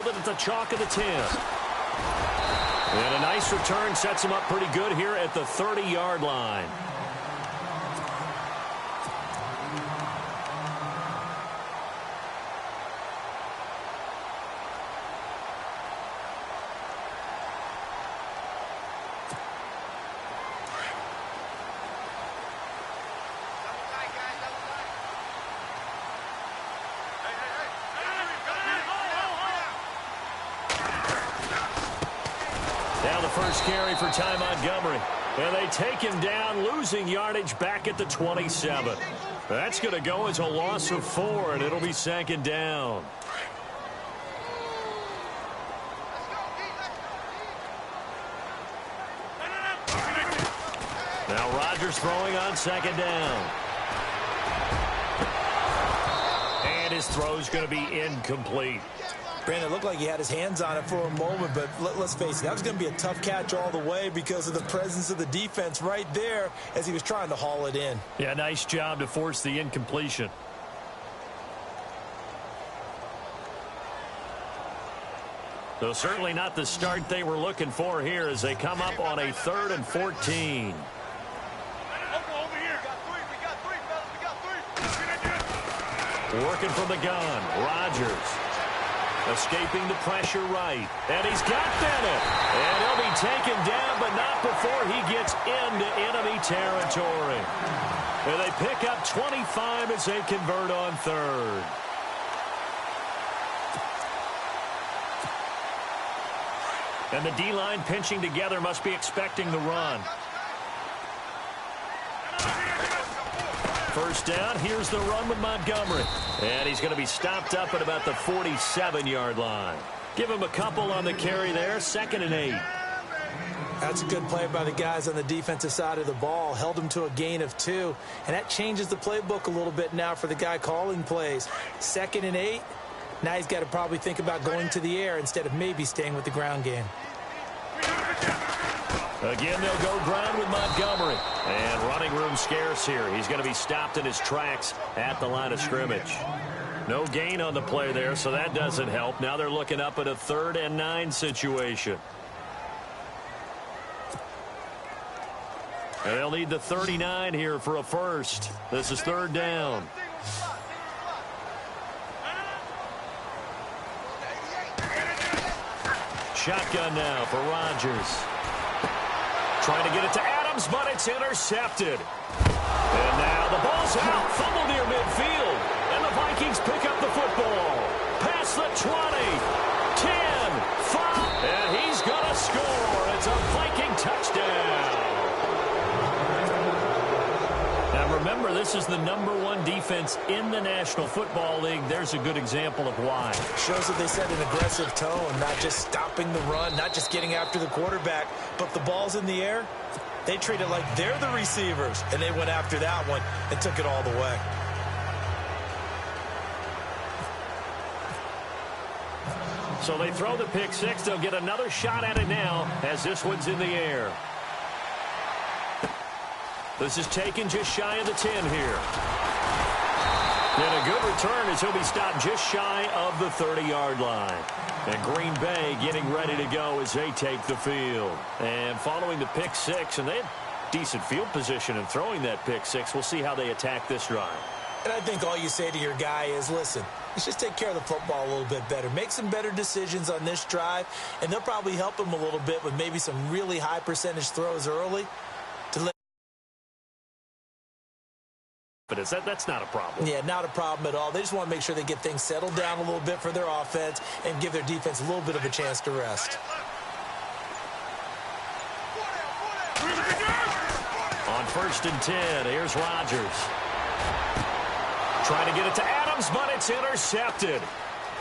it at the chalk of the 10. And a nice return sets him up pretty good here at the 30-yard line. Now the first carry for Ty Montgomery. And they take him down, losing yardage back at the 27. That's going to go as a loss of 4, and it'll be second down. Now Rodgers throwing on second down. And his throw's going to be incomplete. Brandon, it looked like he had his hands on it for a moment, but let's face it, that was going to be a tough catch all the way because of the presence of the defense right there as he was trying to haul it in. Yeah, nice job to force the incompletion. So certainly not the start they were looking for here as they come up on a 3rd and 14. Working from the gun, Rodgers. Escaping the pressure right. And he's got Bennett. And he'll be taken down, but not before he gets into enemy territory. And they pick up 25 as they convert on 3rd. And the D-line pinching together must be expecting the run. First down, here's the run with Montgomery. And he's going to be stopped up at about the 47-yard line. Give him a couple on the carry there, 2nd and 8. That's a good play by the guys on the defensive side of the ball. Held him to a gain of 2. And that changes the playbook a little bit now for the guy calling plays. 2nd and 8. Now he's got to probably think about going to the air instead of maybe staying with the ground game. Again, they'll go ground with Montgomery. And running room scarce here. He's going to be stopped in his tracks at the line of scrimmage. No gain on the play there, so that doesn't help. Now they're looking up at a 3rd and 9 situation. And they'll need the 39 here for a first. This is 3rd down. Shotgun now for Rodgers. Trying to get it to Adams, but it's intercepted. And now the ball's out. Fumble near midfield. And the Vikings pick up the football. Past the 20. 10. 5. And he's going to score. It's a Viking touchdown. Now remember, this is the #1 defense in the National Football League. There's a good example of why. Shows that they set an aggressive tone, not just stopping the run, not just getting after the quarterback, but if the ball's in the air, they treat it like they're the receivers, and they went after that one and took it all the way. So they throw the pick 6. They'll get another shot at it now as this one's in the air. This is taken just shy of the 10 here. And a good return as he'll be stopped just shy of the 30-yard line. And Green Bay getting ready to go as they take the field. And following the pick 6, and they had decent field position in throwing that pick 6. We'll see how they attack this drive. And I think all you say to your guy is, listen, let's just take care of the football a little bit better. Make some better decisions on this drive, and they'll probably help him a little bit with maybe some really high percentage throws early. But that's not a problem. Yeah, not a problem at all. They just want to make sure they get things settled down a little bit for their offense and give their defense a little bit of a chance to rest. On 1st and 10, here's Rodgers. Trying to get it to Adams, but it's intercepted.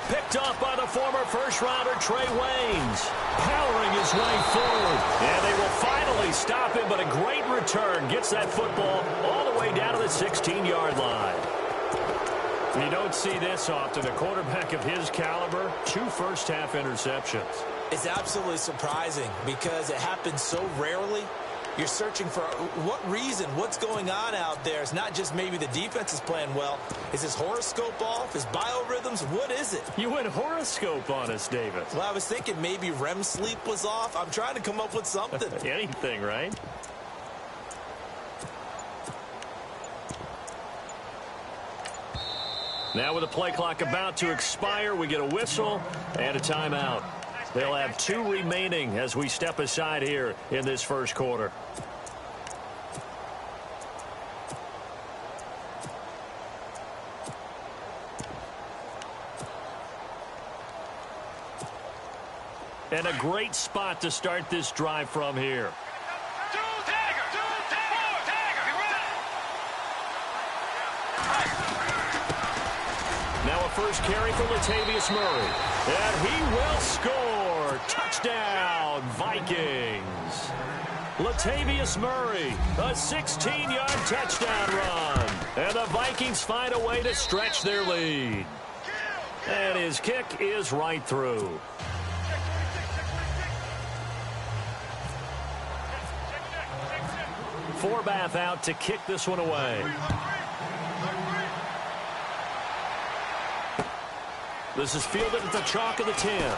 Picked off by the former first-rounder Trey Waynes. Powering his way forward. And they will finally stop him, but a great return. Gets that football all the way down to the 16-yard line. You don't see this often. A quarterback of his caliber, 2 first-half interceptions. It's absolutely surprising because it happens so rarely. You're searching for what reason, what's going on out there. It's not just maybe the defense is playing well. Is his horoscope off? His biorhythms? What is it? You went horoscope on us, David. Well, I was thinking maybe REM sleep was off. I'm trying to come up with something. Anything, right? Now with the play clock about to expire, we get a whistle and a timeout. They'll have 2 remaining as we step aside here in this first quarter. And a great spot to start this drive from here. Now a first carry for Latavius Murray. And he will score. Touchdown, Vikings. Latavius Murray, a 16-yard touchdown run. And the Vikings find a way to stretch their lead. And his kick is right through. Forbath out to kick this one away. This is fielded at the chalk of the 10.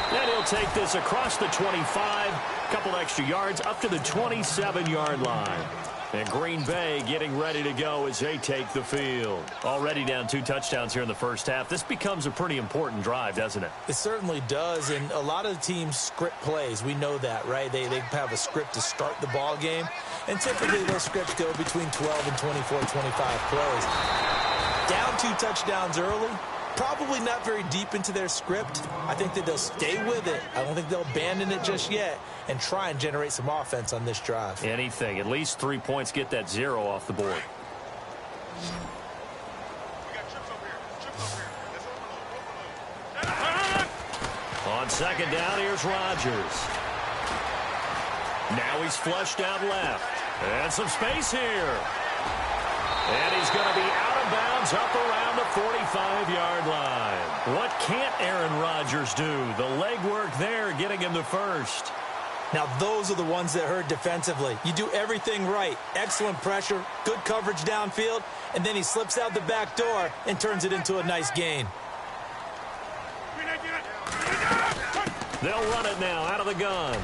And he'll take this across the 25. Couple extra yards up to the 27-yard line. And Green Bay getting ready to go as they take the field. Already down 2 touchdowns here in the first half. This becomes a pretty important drive, doesn't it? It certainly does, and a lot of the teams script plays. We know that, right? They have a script to start the ball game, and typically those scripts go between 12 and 24, 25 plays. Down 2 touchdowns early, probably not very deep into their script. I think that they'll stay with it. I don't think they'll abandon it just yet and try and generate some offense on this drive. Anything. At least 3 points, get that 0 off the board. On second down, here's Rodgers. Now he's flushed out left. And some space here. And he's going to be out of bounds up around the 45-yard line. What can't Aaron Rodgers do? The legwork there getting him the first. Now, those are the ones that hurt defensively. You do everything right. Excellent pressure, good coverage downfield, and then he slips out the back door and turns it into a nice gain. They'll run it now out of the gun.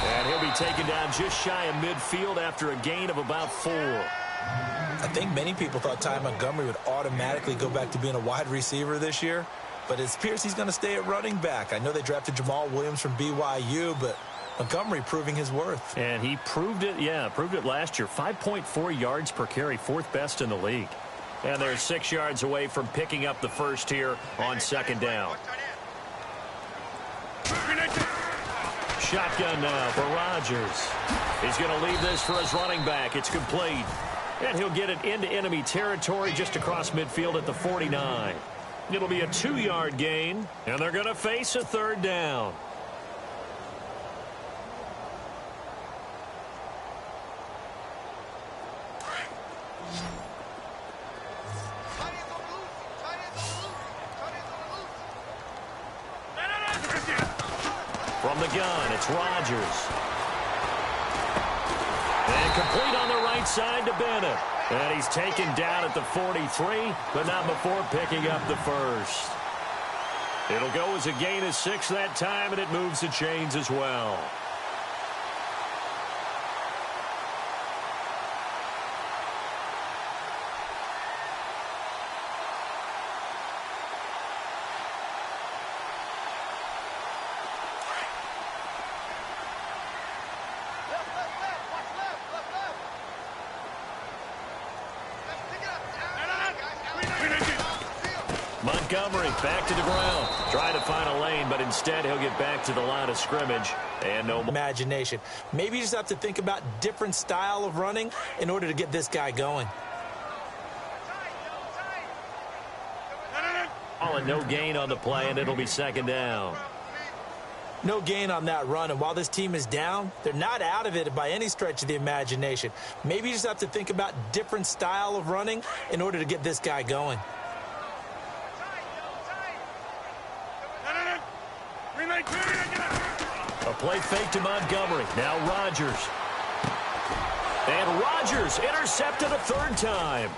And he'll be taken down just shy of midfield after a gain of about 4. I think many people thought Ty Montgomery would automatically go back to being a wide receiver this year, but it appears he's going to stay at running back. I know they drafted Jamal Williams from BYU, but Montgomery proving his worth. And he proved it, proved it last year. 5.4 yards per carry, 4th best in the league. And they're 6 yards away from picking up the first here on second down. Shotgun now for Rodgers. He's going to leave this for his running back. It's complete. And he'll get it into enemy territory just across midfield at the 49. It'll be a 2-yard gain, and they're going to face a 3rd down. From the gun, it's Rodgers. And complete on the right side to Bennett. And he's taken down at the 43, but not before picking up the first. It'll go as a gain of 6 that time, and it moves the chains as well. Montgomery back to the ground. Trying to find a lane, but instead he'll get back to the line of scrimmage. And no imagination. Maybe you just have to think about different style of running in order to get this guy going. And no gain on the play, and it'll be second down. No gain on that run, and while this team is down, they're not out of it by any stretch of the imagination. Maybe you just have to think about different style of running in order to get this guy going. A play fake to Montgomery. Now Rodgers. And Rodgers intercepted a third time.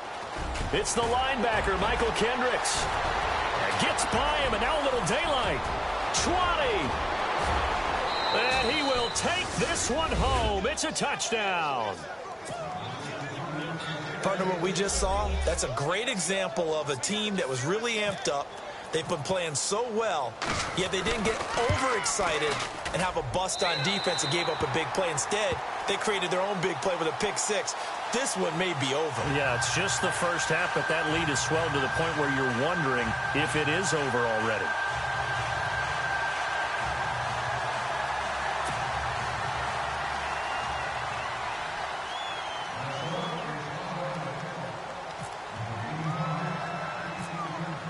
It's the linebacker, Michael Kendricks. Gets by him, and now a little daylight. 20. And he will take this one home. It's a touchdown. Partner, what we just saw, that's a great example of a team that was really amped up. They've been playing so well, yet they didn't get overexcited and have a bust on defense and gave up a big play. Instead, they created their own big play with a pick six. This one may be over. Yeah, it's just the first half, but that lead has swelled to the point where you're wondering if it is over already.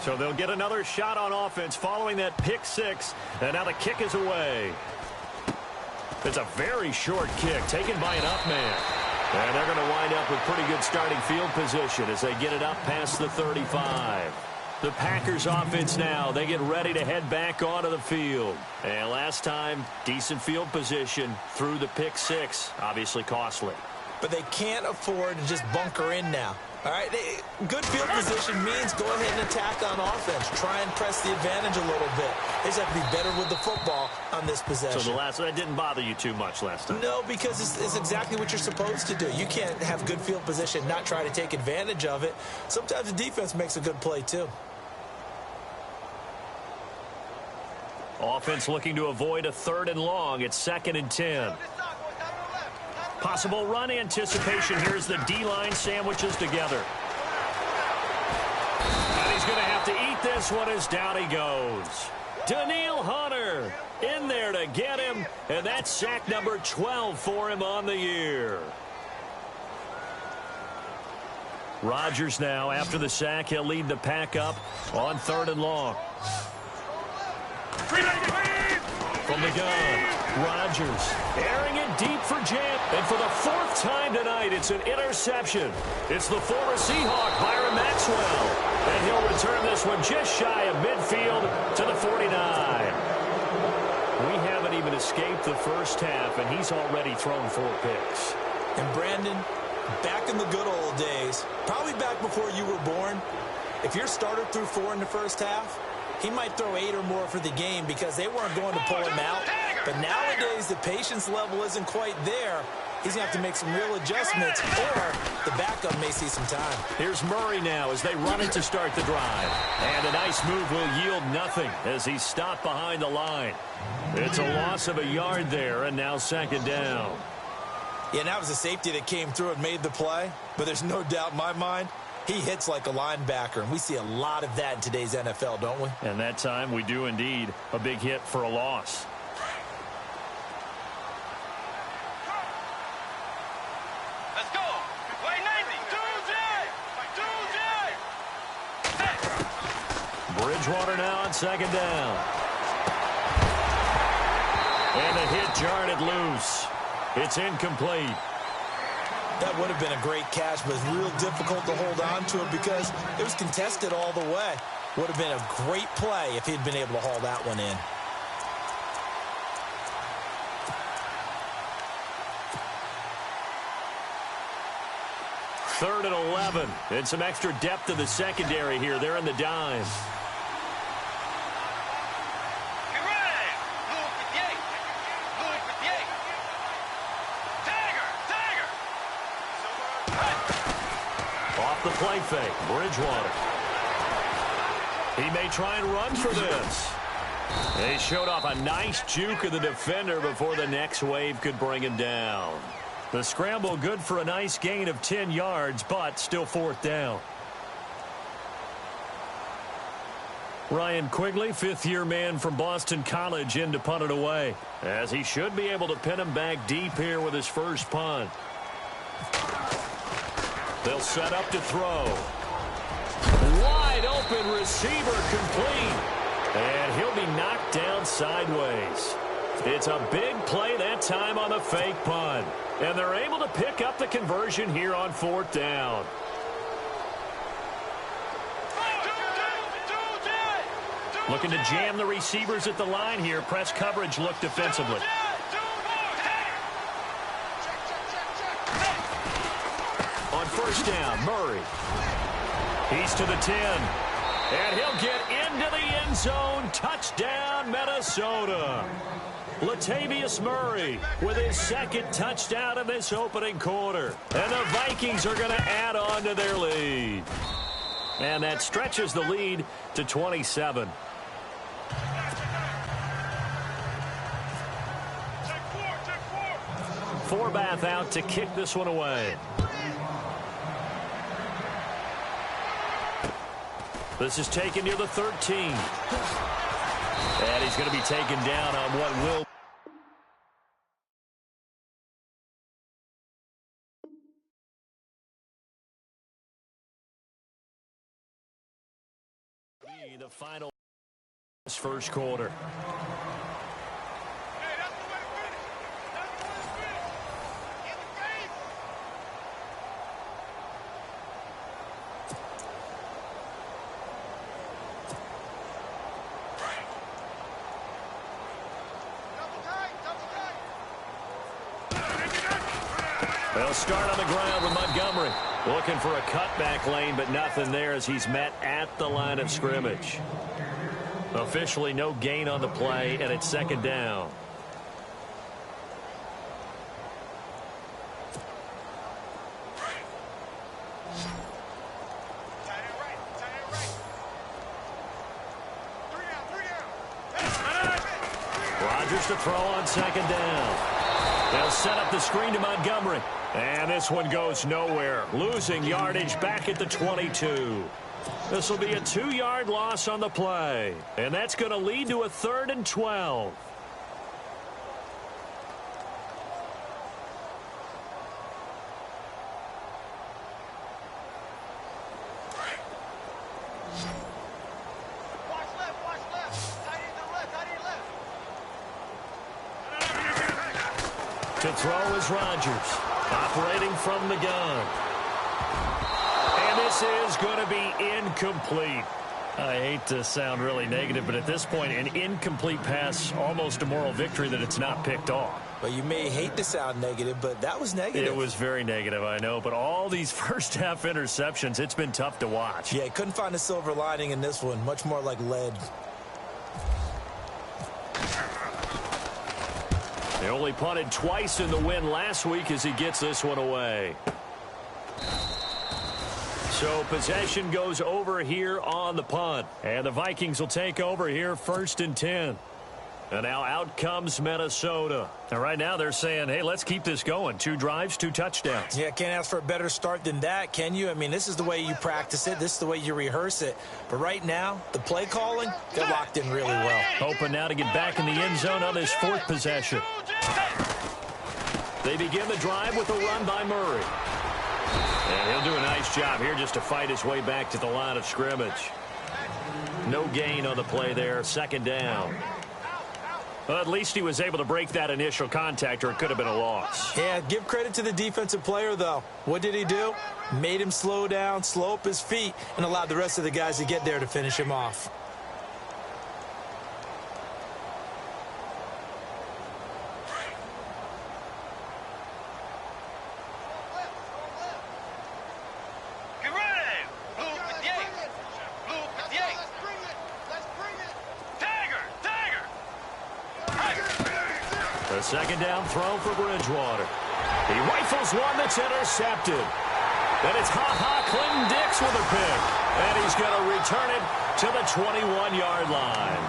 So they'll get another shot on offense following that pick six. And now the kick is away. It's a very short kick taken by an up man. And they're going to wind up with pretty good starting field position as they get it up past the 35. The Packers offense now, they get ready to head back onto the field. And last time, decent field position through the pick six. Obviously costly. But they can't afford to just bunker in now. All right, good field position means go ahead and attack on offense. Try and press the advantage a little bit. They just have to be better with the football on this possession. So that didn't bother you too much last time? No, because it's exactly what you're supposed to do. You can't have good field position, not try to take advantage of it. Sometimes the defense makes a good play, too. Offense looking to avoid a 3rd and long. It's 2nd and 10. Possible run anticipation. Here's the D-line sandwiches together. And he's going to have to eat this one as down he goes. Danielle Hunter in there to get him, and that's sack number 12 for him on the year. Rodgers now, after the sack, he'll lead the pack up on 3rd and long. From the gun, Rodgers airing it deep for Jam. And for the 4th time tonight, it's an interception. It's the former Seahawk, Byron Maxwell. And he'll return this one just shy of midfield to the 49. We haven't even escaped the first half, and he's already thrown 4 picks. And Brandon, back in the good old days, probably back before you were born, if your starter threw 4 in the first half, he might throw 8 or more for the game because they weren't going to pull him out. But nowadays, the patience level isn't quite there. He's going to have to make some real adjustments, or the backup may see some time. Here's Murray now as they run it to start the drive. And a nice move will yield nothing as he's stopped behind the line. It's a loss of a yard there, and now 2nd down. Yeah, and that was a safety that came through and made the play. But there's no doubt in my mind, he hits like a linebacker, and we see a lot of that in today's NFL, don't we? And that time we do indeed. A big hit for a loss. Let's go. Play 90. Bridgewater now on 2nd down. And a hit jarred it loose. It's incomplete. That would have been a great catch, but it's real difficult to hold on to it because it was contested all the way. Would have been a great play if he'd been able to haul that one in. Third and 11. And some extra depth in the secondary here. They're in the dime. Off the play fake, Bridgewater. He may try and run for this. They showed off a nice juke of the defender before the next wave could bring him down. The scramble good for a nice gain of 10 yards, but still 4th down. Ryan Quigley, 5th-year man from Boston College, in to punt it away, as he should be able to pin him back deep here with his first punt. They'll set up to throw. Wide open receiver complete. And he'll be knocked down sideways. It's a big play that time on the fake punt. And they're able to pick up the conversion here on 4th down. Looking to jam the receivers at the line here. Press coverage look defensively. first down. Murray. He's to the 10. And he'll get into the end zone. Touchdown, Minnesota. Latavius Murray with his second touchdown in this opening quarter. And the Vikings are going to add on to their lead. And that stretches the lead to 27. Forbath out to kick this one away. This is taken near the 13. And he's going to be taken down on what will be the final first quarter. They'll start on the ground with Montgomery. Looking for a cutback lane, but nothing there as he's met at the line of scrimmage. Officially no gain on the play, and it's second down. Rodgers to throw on second down. They'll set up the screen to Montgomery. And this one goes nowhere. Losing yardage back at the 22. This will be a 2-yard loss on the play. And that's going to lead to a 3rd and 12. To throw is Rodgers, operating from the gun. And this is going to be incomplete. I hate to sound really negative, but at this point, an incomplete pass, almost a moral victory that it's not picked off. Well, you may hate to sound negative, but that was negative. It was very negative, I know. But all these first-half interceptions, it's been tough to watch. Yeah, couldn't find a silver lining in this one. Much more like lead. They only punted twice in the win last week as he gets this one away. So possession goes over here on the punt. And the Vikings will take over here 1st and 10. And now out comes Minnesota. And right now they're saying, hey, let's keep this going. 2 drives, 2 touchdowns. Yeah, can't ask for a better start than that, can you? I mean, this is the way you practice it. This is the way you rehearse it. But right now, the play calling, they're locked in really well. Hoping now to get back in the end zone on this 4th possession. They begin the drive with a run by Murray. And he'll do a nice job here just to fight his way back to the line of scrimmage. No gain on the play there. 2nd down. Well, at least he was able to break that initial contact, or it could have been a loss. Yeah, give credit to the defensive player, though. What did he do? Made him slow down, slow up his feet, and allowed the rest of the guys to get there to finish him off. A 2nd down throw for Bridgewater. He rifles one that's intercepted. And it's Clinton-Dix with a pick. And he's going to return it to the 21-yard line.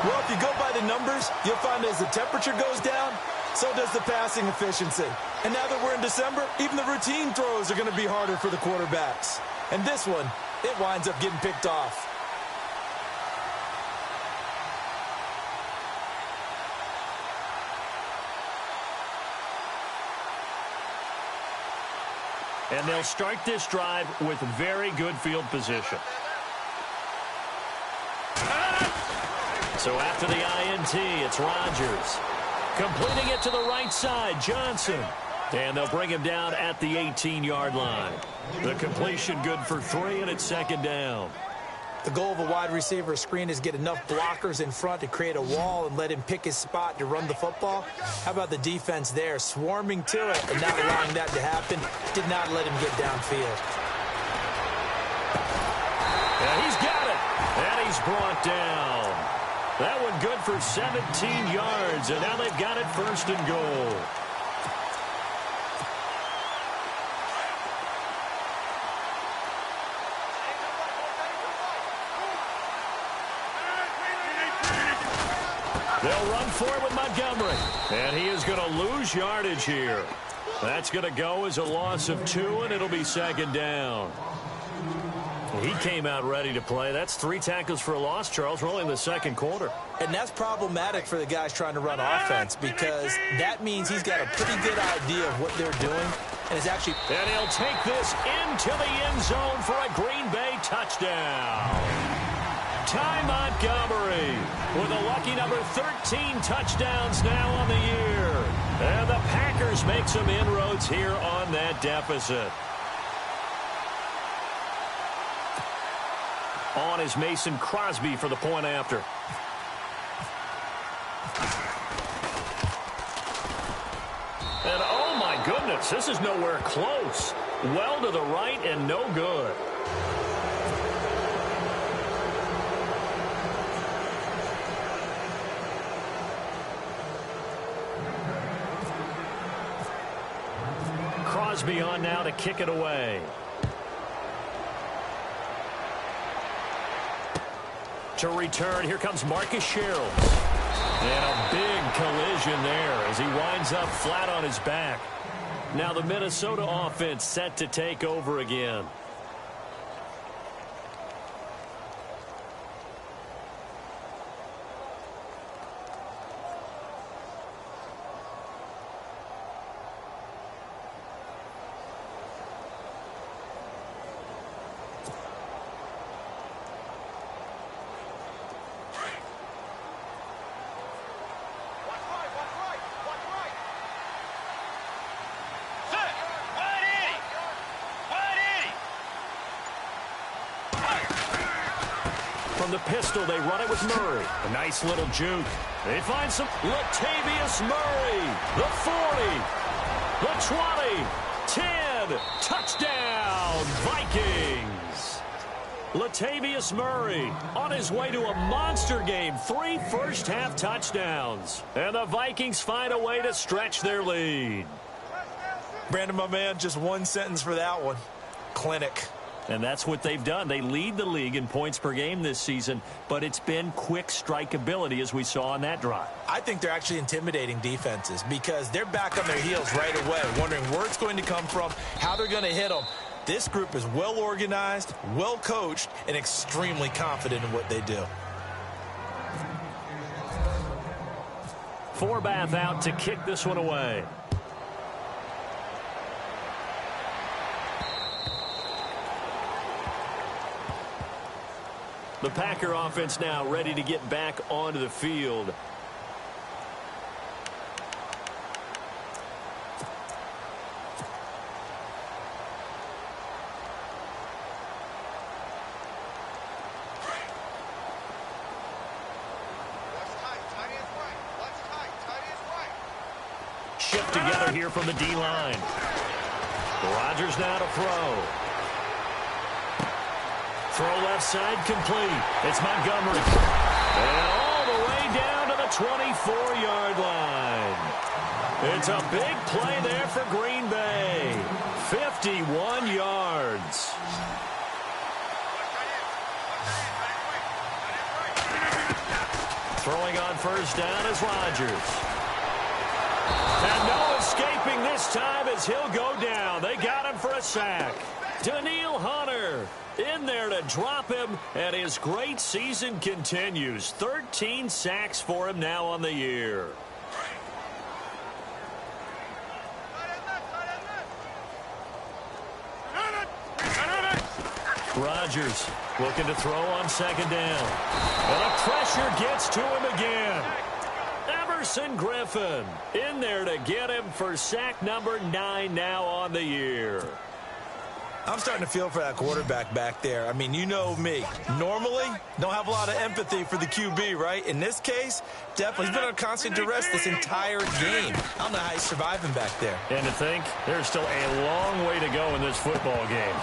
Well, if you go by the numbers, you'll find as the temperature goes down, so does the passing efficiency. And now that we're in December, even the routine throws are going to be harder for the quarterbacks. And this one, it winds up getting picked off. And they'll start this drive with very good field position. So after the INT, it's Rodgers. Completing it to the right side, Johnson. And they'll bring him down at the 18-yard line. The completion good for 3, and it's 2nd down. The goal of a wide receiver screen is get enough blockers in front to create a wall and let him pick his spot to run the football. How about the defense there, swarming to it and not allowing that to happen? Did not let him get downfield. Yeah, he's got it, and he's brought down. That one good for 17 yards, and now they've got it 1st and goal. They'll run for it with Montgomery. And he is going to lose yardage here. That's going to go as a loss of 2, and it'll be 2nd down. He came out ready to play. That's 3 tackles for a loss, Charles. We're only in the 2nd quarter. And that's problematic for the guys trying to run offense because that means he's got a pretty good idea of what they're doing. And it's actually... And he'll take this into the end zone for a Green Bay touchdown. Ty Montgomery with a lucky number 13 touchdowns now on the year. And the Packers make some inroads here on that deficit. On is Mason Crosby for the point after. And oh my goodness, this is nowhere close. Well to the right and no good. Crosby on now to kick it away. To return, here comes Marcus Sherrill. And a big collision there as he winds up flat on his back. Now the Minnesota offense set to take over again. From the pistol, they run it with Murray. A nice little juke. They find some Latavius Murray. The 40. The 20. 10. Touchdown, Vikings. Latavius Murray on his way to a monster game. 3 first-half touchdowns. And the Vikings find a way to stretch their lead. Brandon, my man, just one sentence for that one. Clinic. And that's what they've done. They lead the league in points per game this season, but it's been quick strikeability as we saw on that drive. I think they're actually intimidating defenses because they're back on their heels right away, wondering where it's going to come from, how they're going to hit them. This group is well organized, well coached, and extremely confident in what they do. Forbath out to kick this one away. The Packer offense now ready to get back onto the field. Shift together here from the D-line. Rodgers now to throw. Throw left side complete. It's Montgomery. And all the way down to the 24-yard line. It's a big play there for Green Bay. 51 yards. Throwing on first down is Rodgers. And no escaping this time as he'll go down. They got him for a sack. Danielle Hunter in there to drop him, and his great season continues. 13 sacks for him now on the year. Rodgers looking to throw on second down. And the pressure gets to him again. Everson Griffin in there to get him for sack number 9 now on the year. I'm starting to feel for that quarterback back there. I mean, you know me. Normally, don't have a lot of empathy for the QB, right? In this case, definitely. He's been under constant duress this entire game. I don't know how he's surviving back there. And to think, there's still a long way to go in this football game.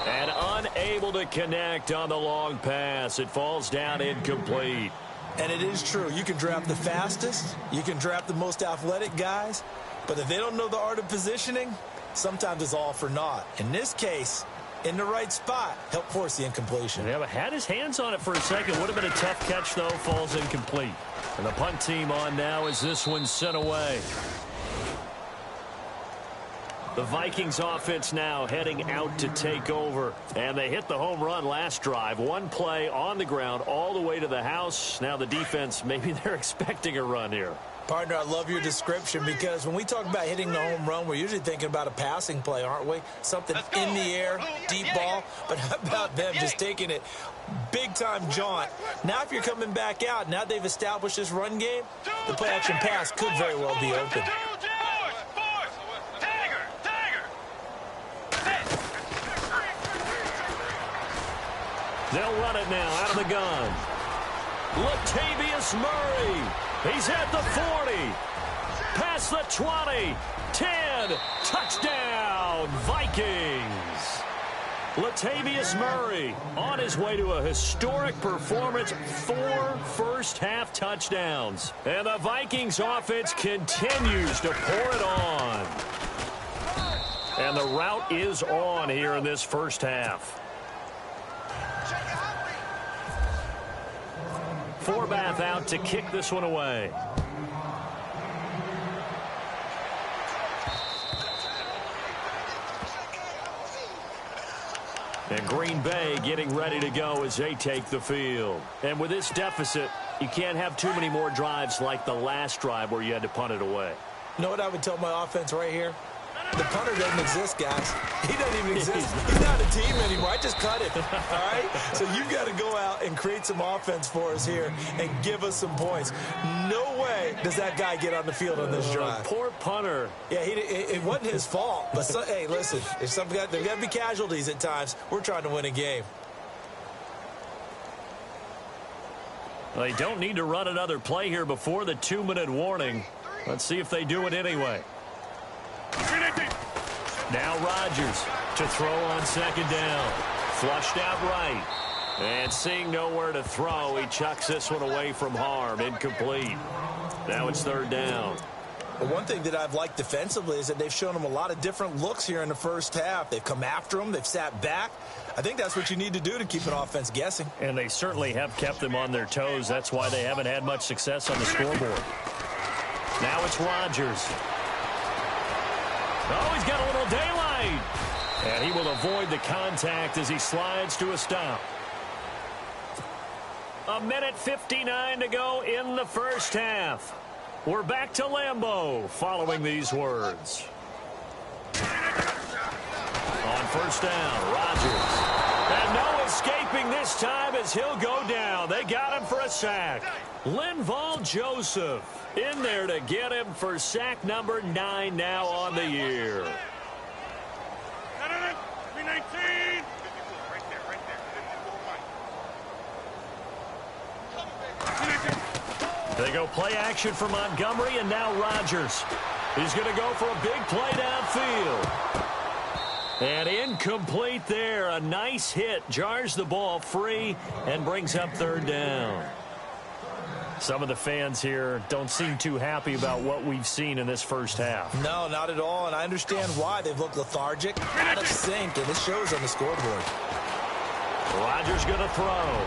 And unable to connect on the long pass. It falls down incomplete. And it is true. You can draft the fastest. You can draft the most athletic guys. But if they don't know the art of positioning, sometimes it's all for naught. In this case, in the right spot, help force the incompletion. Yeah, but had his hands on it for a second. Would have been a tough catch, though. Falls incomplete. And the punt team on now as this one's sent away. The Vikings offense now heading out to take over. And they hit the home run last drive. One play on the ground all the way to the house. Now the defense, maybe they're expecting a run here. Partner, I love your description because when we talk about hitting the home run, we're usually thinking about a passing play, aren't we? Something in the air, deep ball. But how about them just taking it big-time jaunt? Now if you're coming back out, now they've established this run game, the play-action pass could very well be open. They'll run it now out of the gun. Latavius Murray. He's at the 40. Past the 20. 10. Touchdown, Vikings. Latavius Murray on his way to a historic performance. 4 first-half touchdowns. And the Vikings offense continues to pour it on. And the route is on here in this first half. Forbath out to kick this one away. And Green Bay getting ready to go as they take the field. And with this deficit, you can't have too many more drives like the last drive where you had to punt it away. You know what I would tell my offense right here? The punter doesn't exist, guys. He doesn't even exist. He's not a team anymore. I just cut him, all right? So you've got to go out and create some offense for us here and give us some points. No way does that guy get on the field on this drive. Poor punter. Yeah, it wasn't his fault. But, hey, listen, there's got to be casualties at times. We're trying to win a game. Well, they don't need to run another play here before the 2-minute warning. Let's see if they do it anyway. Now Rodgers to throw on second down. Flushed out right. And seeing nowhere to throw, he chucks this one away from harm. Incomplete. Now it's third down. Well, one thing that I've liked defensively is that they've shown them a lot of different looks here in the first half. They've come after them. They've sat back. I think that's what you need to do to keep an offense guessing. And they certainly have kept them on their toes. That's why they haven't had much success on the scoreboard. Now it's Rodgers. Oh, he's got a little daylight. And he will avoid the contact as he slides to a stop. 1:59 to go in the first half. We're back to Lambeau following these words. On first down, Rodgers. And no escaping this time as he'll go down. They got him for a sack. Linval Joseph in there to get him for sack number 9 now on the year. They go play action for Montgomery, and now Rodgers. He's going to go for a big play downfield. And incomplete there. A nice hit. Jars the ball free and brings up third down. Some of the fans here don't seem too happy about what we've seen in this first half. No, not at all, and I understand why. They've looked lethargic, out of sync, and this shows on the scoreboard. Rodgers going to throw.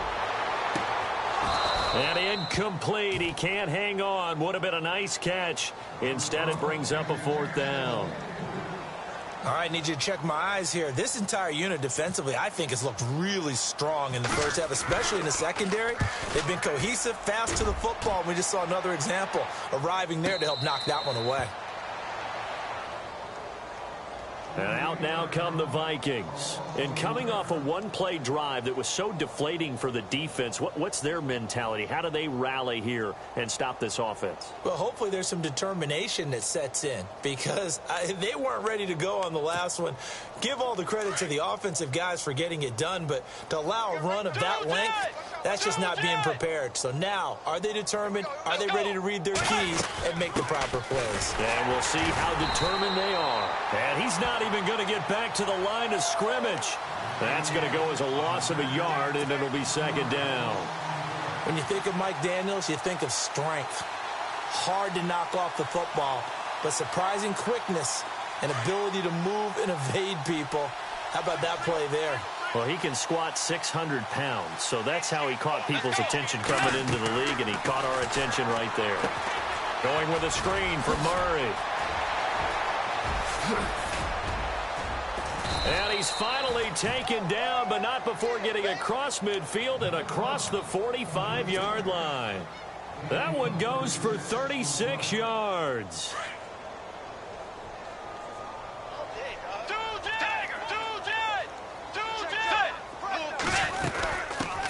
And incomplete. He can't hang on. Would have been a nice catch. Instead, it brings up a fourth down. All right, need you to check my eyes here. This entire unit defensively, I think, has looked really strong in the first half, especially in the secondary. They've been cohesive, fast to the football. We just saw another example arriving there to help knock that one away. And out now come the Vikings. And coming off a one-play drive that was so deflating for the defense, what's their mentality? How do they rally here and stop this offense? Well, hopefully there's some determination that sets in because they weren't ready to go on the last one. Give all the credit to the offensive guys for getting it done, but to allow a run of that length, that's just not being prepared. So now, are they determined? Are they ready to read their keys and make the proper plays? And we'll see how determined they are. And he's not even going to get back to the line of scrimmage. That's going to go as a loss of a yard, and it'll be second down. When you think of Mike Daniels, you think of strength. Hard to knock off the football, but surprising quickness and ability to move and evade people. How about that play there? Well, he can squat 600 pounds, so that's how he caught people's attention coming into the league, and he caught our attention right there. Going with a screen for Murray. And he's finally taken down, but not before getting across midfield and across the 45-yard line. That one goes for 36 yards.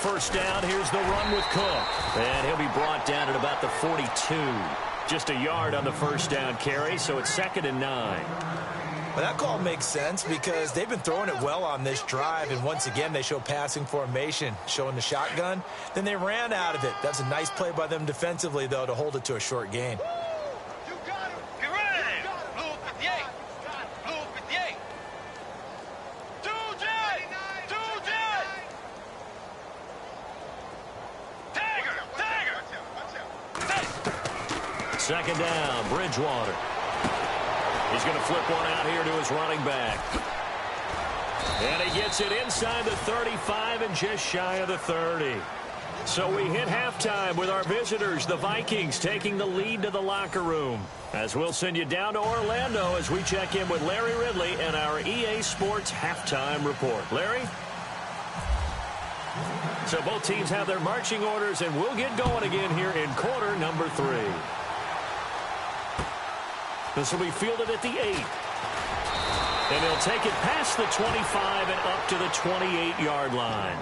First down, here's the run with Cook. And he'll be brought down at about the 42. Just a yard on the first down carry, so it's 2nd and 9. Well, that call makes sense because they've been throwing it well on this drive, and once again, they show passing formation, showing the shotgun. Then they ran out of it. That's a nice play by them defensively, though, to hold it to a short gain. Second down, Bridgewater. He's going to flip one out here to his running back. And he gets it inside the 35 and just shy of the 30. So we hit halftime with our visitors, the Vikings, taking the lead to the locker room. As we'll send you down to Orlando as we check in with Larry Ridley and our EA Sports halftime report. Larry? So both teams have their marching orders, and we'll get going again here in quarter number 3. This will be fielded at the 8. And they'll take it past the 25 and up to the 28-yard line.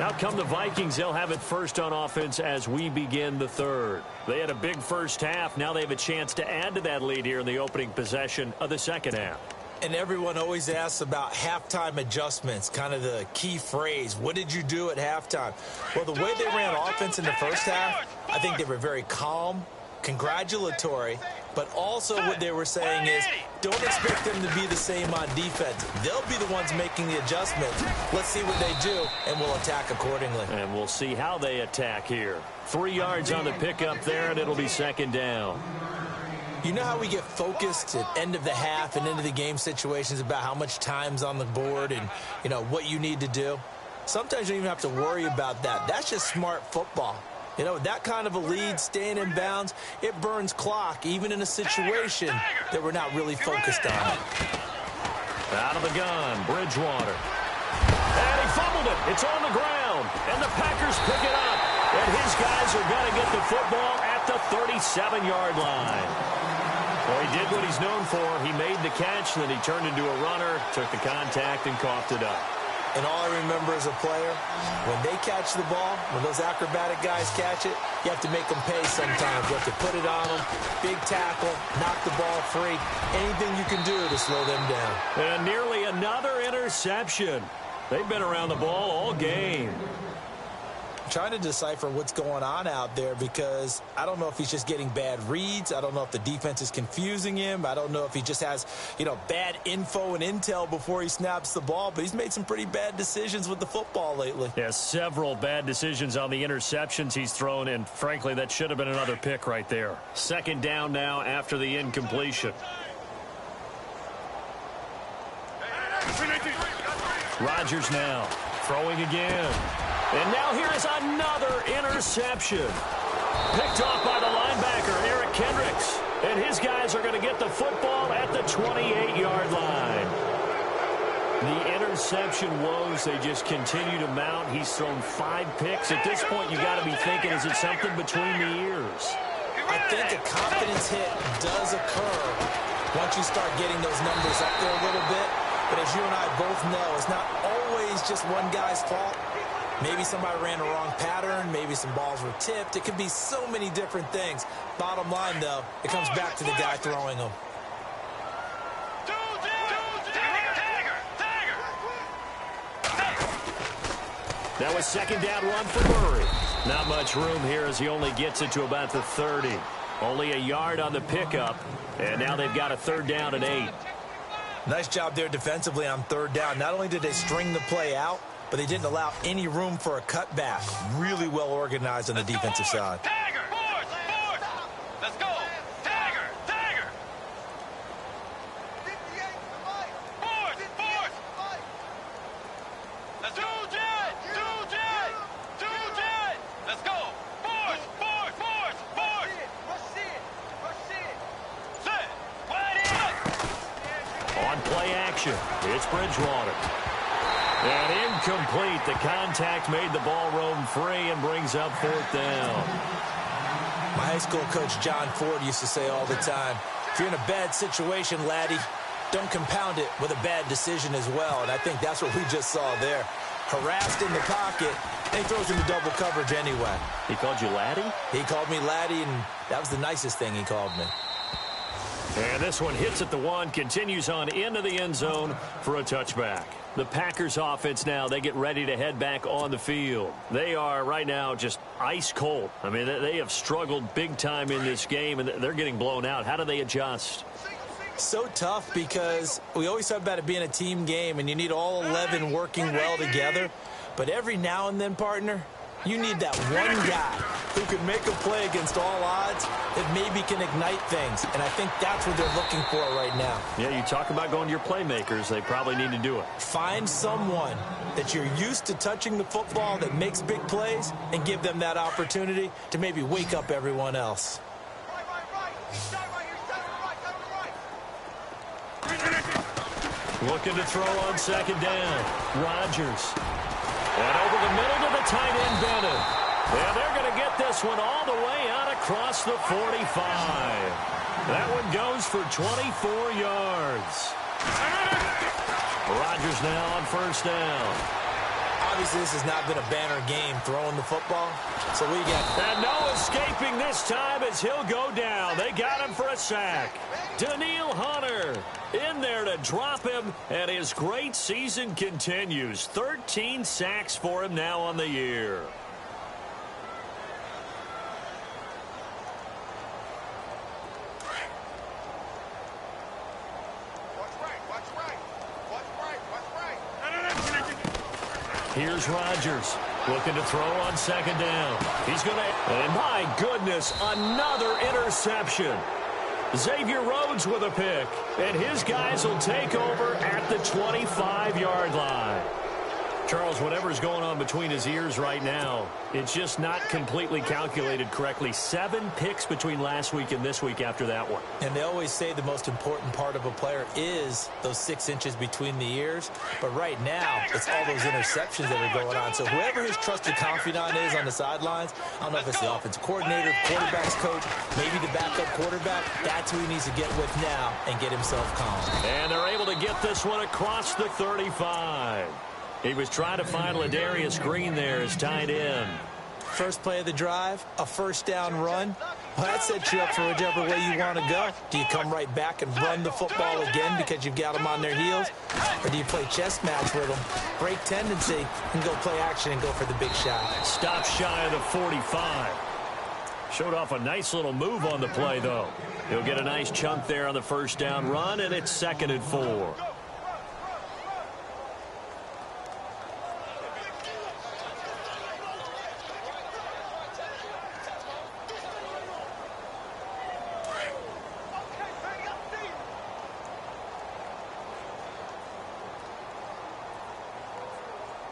Out come the Vikings. They'll have it first on offense as we begin the third. They had a big first half. Now they have a chance to add to that lead here in the opening possession of the second half. And everyone always asks about halftime adjustments, kind of the key phrase. What did you do at halftime? Well, the way they ran offense in the first half, I think they were very calm, congratulatory, but also what they were saying is don't expect them to be the same on defense. They'll be the ones making the adjustments. Let's see what they do, and we'll attack accordingly. And we'll see how they attack here. 3 yards on the pickup there, and it'll be second down. You know how we get focused at end of the half and into the game situations about how much time's on the board and, you know, what you need to do? Sometimes you don't even have to worry about that. That's just smart football. You know, that kind of a lead, staying in bounds, it burns clock, even in a situation that we're not really focused on. Out of the gun, Bridgewater. And he fumbled it. It's on the ground. And the Packers pick it up. And his guys are going to get the football at the 37-yard line. Well, he did what he's known for. He made the catch, then he turned into a runner, took the contact, and coughed it up. And all I remember as a player, when they catch the ball, when those acrobatic guys catch it, you have to make them pay sometimes. You have to put it on them, big tackle, knock the ball free, anything you can do to slow them down. And nearly another interception. They've been around the ball all game. Trying to decipher what's going on out there because I don't know if he's just getting bad reads. I don't know if the defense is confusing him. I don't know if he just has, you know, bad info and intel before he snaps the ball. But he's made some pretty bad decisions with the football lately. Yeah, several bad decisions on the interceptions he's thrown, and frankly, that should have been another pick right there. Second down now after the incompletion. Rodgers now throwing again. And now here is another interception. Picked off by the linebacker, Eric Kendricks. And his guys are going to get the football at the 28-yard line. The interception woes, they just continue to mount. He's thrown 5 picks. At this point, you got to be thinking, is it something between the ears? I think a confidence hit does occur. once you start getting those numbers up there a little bit. But as you and I both know, it's not always just one guy's fault. Maybe somebody ran a wrong pattern. Maybe some balls were tipped. It could be so many different things. Bottom line, though, it comes back to the guy throwing them. That was second down run for Murray. Not much room here as he only gets it to about the 30. Only a yard on the pickup, and now they've got a third down and 8. Nice job there defensively on third down. Not only did they string the play out, but they didn't allow any room for a cutback. Really well organized on the defensive side. Tiger! Force! Let's go! Tiger! Tiger! Force! Let's go! Let's go! Force! Set! Wide in! On play action, it's Bridgewater. And incomplete. The contact made the ball roam free and brings up fourth down. My high school coach, John Ford, used to say all the time, if you're in a bad situation, laddie, don't compound it with a bad decision as well. And I think that's what we just saw there. Harassed in the pocket, and he throws into double coverage anyway. He called you laddie? He called me laddie, and that was the nicest thing he called me. And this one hits at the 1, continues on into the end zone for a touchback. The Packers offense now, they get ready to head back on the field. They are right now just ice cold. I mean, they have struggled big time in this game, and they're getting blown out. How do they adjust? So tough because we always talk about it being a team game, and you need all 11 working well together. But every now and then, partner, you need that one guy who can make a play against all odds that maybe can ignite things. And I think that's what they're looking for right now. Yeah, you talk about going to your playmakers. They probably need to do it. Find someone that you're used to touching the football that makes big plays and give them that opportunity to maybe wake up everyone else. Looking to throw on second down. Rodgers. And over the middle to the tight end, Bennett. And they're going to get this one all the way out across the 45. That one goes for 24 yards. Rodgers now on first down. Obviously, this has not been a banner game throwing the football. So we got... And no escaping this time as he'll go down. They got him for a sack. Daniil Hunter in there to drop him, and his great season continues. 13 sacks for him now on the year. Here's Rodgers looking to throw on second down. He's going to, and my goodness, another interception. Xavier Rhodes with a pick, and his guys will take over at the 25-yard line. Charles, whatever's going on between his ears right now, it's just not completely calculated correctly. 7 picks between last week and this week after that one. And they always say the most important part of a player is those 6 inches between the ears. But right now, it's all those interceptions that are going on. So whoever his trusted confidant is on the sidelines, I don't know if it's the offensive coordinator, quarterback's coach, maybe the backup quarterback, that's who he needs to get with now and get himself calm. And they're able to get this one across the 35. He was trying to find Ladarius Green there as tight end. First play of the drive, a first down run. Well, that sets you up for whichever way you want to go. Do you come right back and run the football again because you've got them on their heels? Or do you play chess match with them, break tendency, and go play action and go for the big shot? Stop shy of the 45. Showed off a nice little move on the play, though. He'll get a nice chunk there on the first down run, and it's 2nd and 4.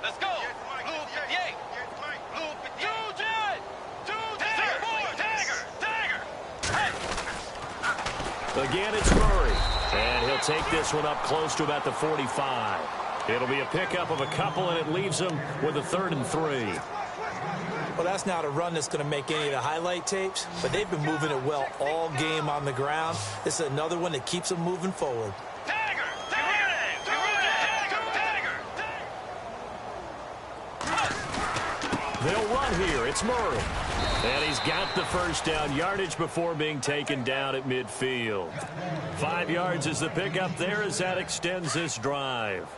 Let's go! Again, it's Murray. And he'll take this one up close to about the 45. It'll be a pickup of a couple, and it leaves him with a 3rd and 3. Well, that's not a run that's going to make any of the highlight tapes, but they've been moving it well all game on the ground. This is another one that keeps them moving forward. They'll run here. It's Murray. And he's got the first down yardage before being taken down at midfield. 5 yards is the pickup there as that extends this drive.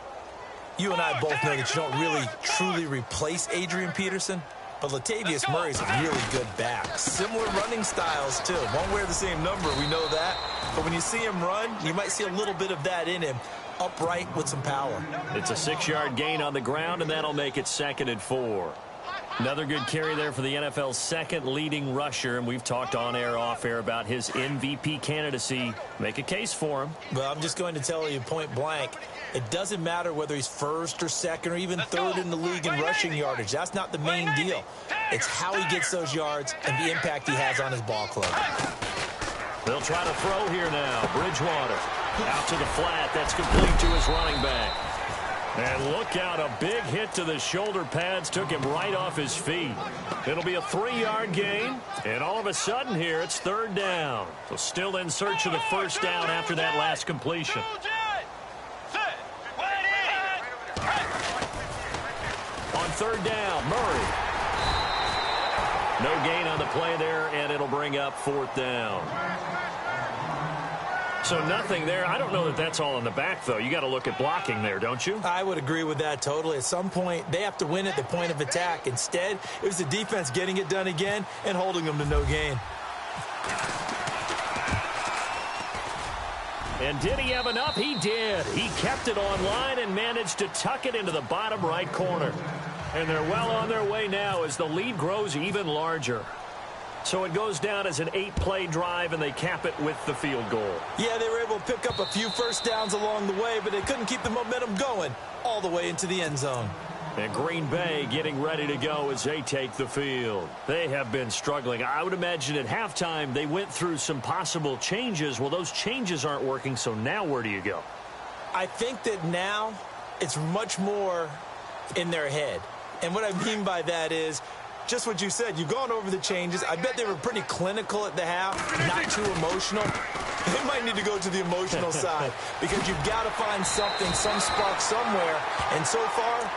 You and I both know that you don't really truly replace Adrian Peterson, but Latavius Murray's a really good back. Similar running styles, too. Won't wear the same number, we know that. But when you see him run, you might see a little bit of that in him, upright with some power. It's a 6-yard gain on the ground, and that'll make it 2nd and 4. Another good carry there for the NFL's second leading rusher, and we've talked on air, off air about his MVP candidacy. Make a case for him. Well, I'm just going to tell you point blank, it doesn't matter whether he's first or second or even third in the league in rushing yardage. That's not the main deal. It's how he gets those yards and the impact he has on his ball club. They'll try to throw here now. Bridgewater out to the flat. That's complete to his running back. And look out, a big hit to the shoulder pads took him right off his feet. It'll be a 3-yard gain, and all of a sudden here it's 3rd down. So still in search of the first down after that last completion. On 3rd down, Murray. No gain on the play there, and it'll bring up 4th down. So nothing there. I don't know that that's all in the back, though. You got to look at blocking there, don't you? I would agree with that totally. At some point, they have to win at the point of attack. Instead, it was the defense getting it done again and holding them to no gain. And did he have enough? He did. He kept it online and managed to tuck it into the bottom right corner. And they're well on their way now as the lead grows even larger. So it goes down as an 8-play drive, and they cap it with the field goal. Yeah, they were able to pick up a few first downs along the way, but they couldn't keep the momentum going all the way into the end zone. And Green Bay getting ready to go as they take the field. They have been struggling. I would imagine at halftime they went through some possible changes. Well, those changes aren't working, so now where do you go? I think that now it's much more in their head. And what I mean by that is just what you said. You've gone over the changes. I bet they were pretty clinical at the half, not too emotional. They might need to go to the emotional side because you've got to find something, some spark somewhere. And so far,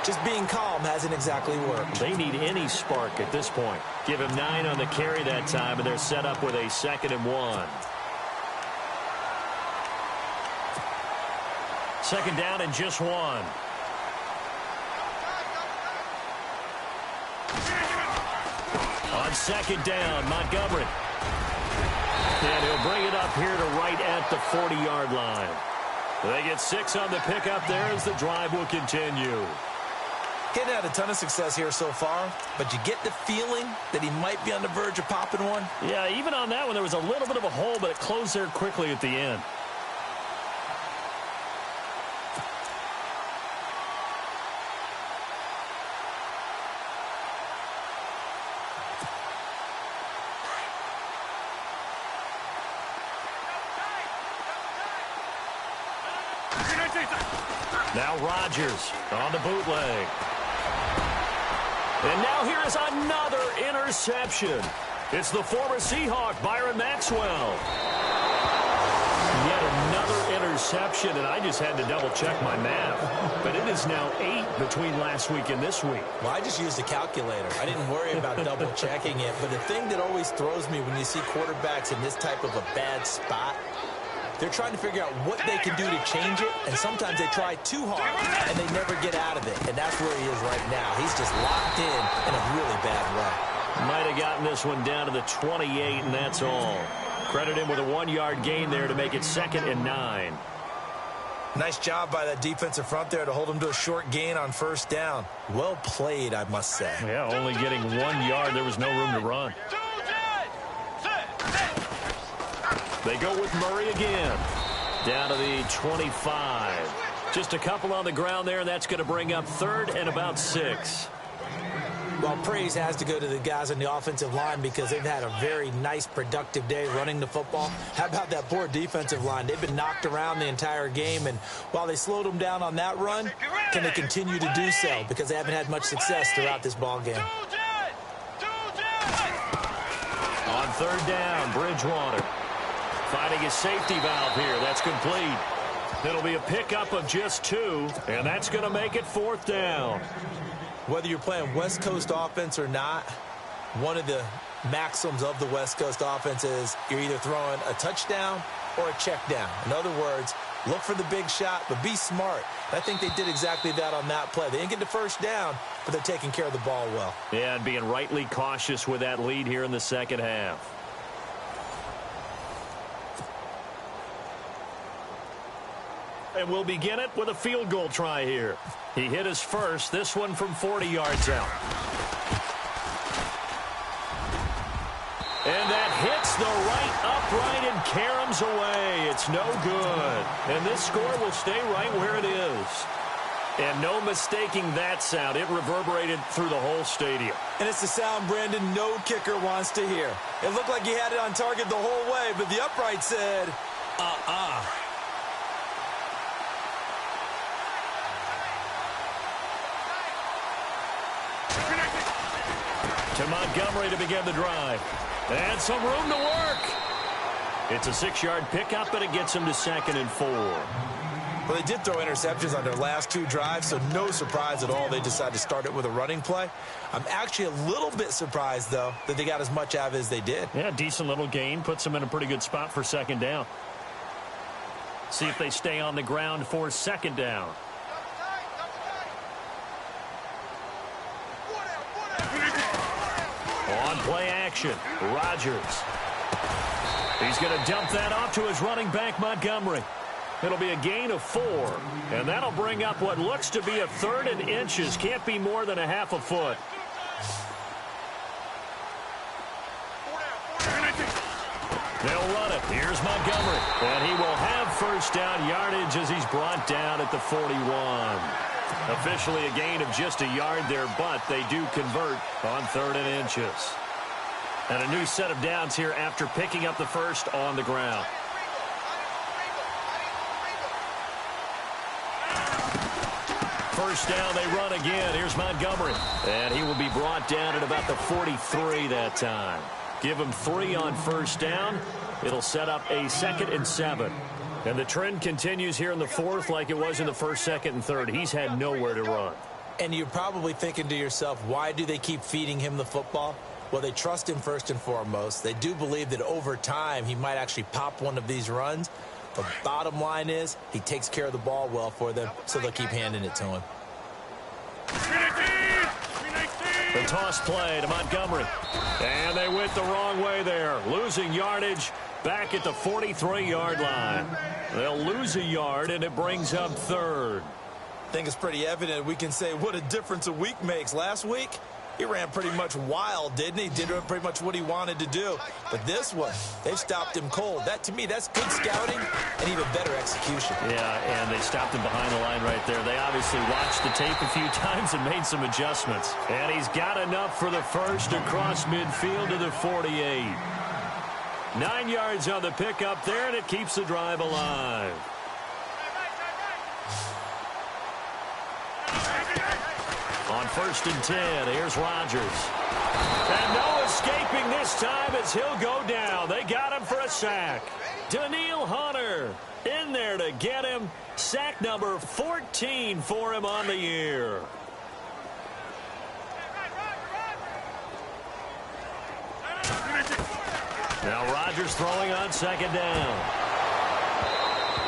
just being calm hasn't exactly worked. They need any spark at this point. Give him 9 on the carry that time, and they're set up with a 2nd and 1. 2nd down and just 1. On 2nd down, Montgomery. And he'll bring it up here to right at the 40-yard line. They get 6 on the pickup there as the drive will continue. Getting had a ton of success here so far, but you get the feeling that he might be on the verge of popping one. Yeah, even on that one, there was a little bit of a hole, but it closed there quickly at the end. Now Rodgers on the bootleg. And now here is another interception. It's the former Seahawk, Byron Maxwell. Yet another interception, and I just had to double-check my math. But it is now 8 between last week and this week. Well, I just used a calculator. I didn't worry about double-checking it. But the thing that always throws me when you see quarterbacks in this type of a bad spot, they're trying to figure out what they can do to change it, and sometimes they try too hard, and they never get out of it. And that's where he is right now. He's just locked in a really bad way. Might have gotten this one down to the 28, and that's all. Credit him with a 1-yard gain there to make it 2nd and 9. Nice job by that defensive front there to hold him to a short gain on 1st down. Well played, I must say. Yeah, only getting 1 yard. There was no room to run. They go with Murray again. Down to the 25. Just a couple on the ground there, and that's going to bring up 3rd and about 6. Well, praise has to go to the guys on the offensive line because they've had a very nice, productive day running the football. How about that poor defensive line? They've been knocked around the entire game, and while they slowed them down on that run, can they continue to do so? Because they haven't had much success throughout this ball game. third down, Bridgewater. Finding his safety valve here. That's complete. It'll be a pickup of just 2, and that's going to make it fourth down. Whether you're playing West Coast offense or not, one of the maxims of the West Coast offense is you're either throwing a touchdown or a check down. In other words, look for the big shot, but be smart. I think they did exactly that on that play. They didn't get the first down, but they're taking care of the ball well. Yeah, and being rightly cautious with that lead here in the second half. And we'll begin it with a field goal try here. He hit his first, this one from 40 yards out. And that hits the right upright and caroms away. It's no good. And this score will stay right where it is. And no mistaking that sound. It reverberated through the whole stadium. And it's the sound, Brandon, no kicker wants to hear. It looked like he had it on target the whole way, but the upright said, To Montgomery to begin the drive. And some room to work. It's a 6-yard pickup, and it gets him to 2nd and 4. Well, they did throw interceptions on their last 2 drives, so no surprise at all they decided to start it with a running play. I'm actually a little bit surprised, though, that they got as much out of it as they did. Yeah, decent little gain. Puts them in a pretty good spot for 2nd down. See if they stay on the ground for 2nd down. On play action, Rodgers. He's going to dump that off to his running back, Montgomery. It'll be a gain of 4, and that'll bring up what looks to be a 3rd and inches. Can't be more than a half a foot. They'll run it. Here's Montgomery, and he will have first down yardage as he's brought down at the 41. Officially a gain of just a yard there, but they do convert on 3rd and inches. And a new set of downs here after picking up the first on the ground. First down, they run again. Here's Montgomery. And he will be brought down at about the 43 that time. Give him 3 on first down. It'll set up a 2nd and 7. And the trend continues here in the 4th like it was in the 1st, 2nd, and 3rd. He's had nowhere to run. And you're probably thinking to yourself, why do they keep feeding him the football? Well, they trust him first and foremost. They do believe that over time he might actually pop one of these runs. But bottom line is he takes care of the ball well for them, so they'll keep handing it to him. The toss play to Montgomery. And they went the wrong way there. Losing yardage back at the 43-yard line. They'll lose a yard, and it brings up 3rd. I think it's pretty evident we can say what a difference a week makes. Last week, he ran pretty much wild, didn't he? Did pretty much what he wanted to do. But this one, they've stopped him cold. That, to me, that's good scouting and even better execution. Yeah, and they stopped him behind the line right there. They obviously watched the tape a few times and made some adjustments. And he's got enough for the first across midfield to the 48. 9 yards on the pickup there, and it keeps the drive alive. On 1st and 10, here's Rodgers. And no escaping this time as he'll go down. They got him for a sack. Daniil Hunter in there to get him. Sack number 14 for him on the year. Now Rodgers throwing on 2nd down.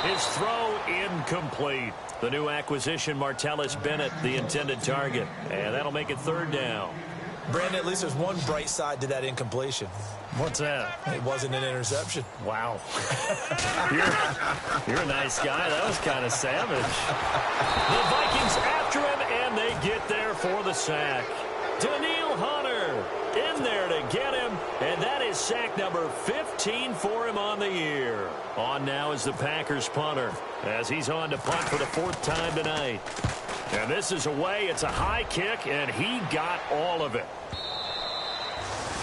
His throw incomplete. The new acquisition, Martellus Bennett, the intended target. And that'll make it 3rd down. Brandon, at least there's one bright side to that incompletion. What's that? It wasn't an interception. Wow. You're a nice guy. That was kind of savage. The Vikings after him, and they get there for the sack. Daniil Hunter in there to get him, and that is sack number 15 for him on the year. On now is the Packers punter as he's on to punt for the 4th time tonight. And this is away. It's a high kick, and he got all of it.